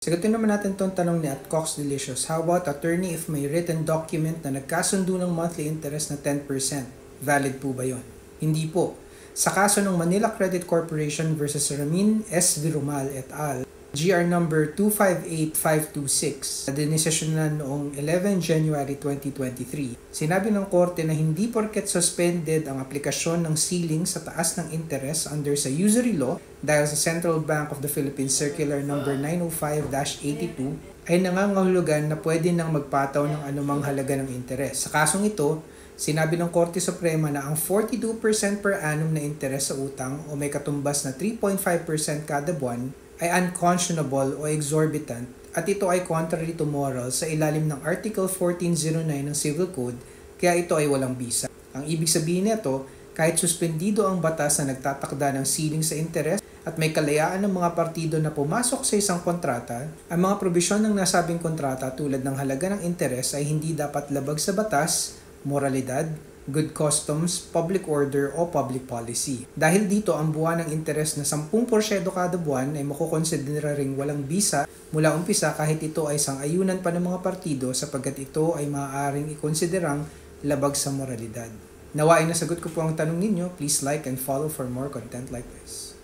Sagutin naman natin itong tanong ni @Cox Delicious. How about attorney if may written document na nagkasundo ng monthly interest na 10%? Valid po ba yon? Hindi po. Sa kaso ng Manila Credit Corporation versus Ramin S. Virumal et al., GR number 258526, na dinesisyonan noong 11 January 2023. Sinabi ng korte na hindi porket suspended ang aplikasyon ng ceiling sa taas ng interest under sa usury law dahil sa Central Bank of the Philippines Circular number 905-82 ay nangangahulugan na pwede nang magpataw ng anumang halaga ng interest. Sa kasong ito, sinabi ng Korte Suprema na ang 42% per annum na interest sa utang o may katumbas na 3.5% kada buwan ay unconscionable o exorbitant at ito ay contrary to moral sa ilalim ng Article 1409 ng Civil Code, kaya ito ay walang bisa. Ang ibig sabihin nito, kahit suspendido ang batas na nagtatakda ng ceiling sa interest at may kalayaan ng mga partido na pumasok sa isang kontrata, ang mga probisyon ng nasabing kontrata tulad ng halaga ng interest ay hindi dapat labag sa batas, moralidad, good customs, public order o public policy. Dahil dito, ang buwan ng interest na 10% kada buwan ay makukonsidera ring walang bisa mula umpisa kahit ito ay sang-ayunan pa ng mga partido sapagkat ito ay maaaring ikonsiderang labag sa moralidad. Nawa ay nasagot ko po ang tanong ninyo. Please like and follow for more content like this.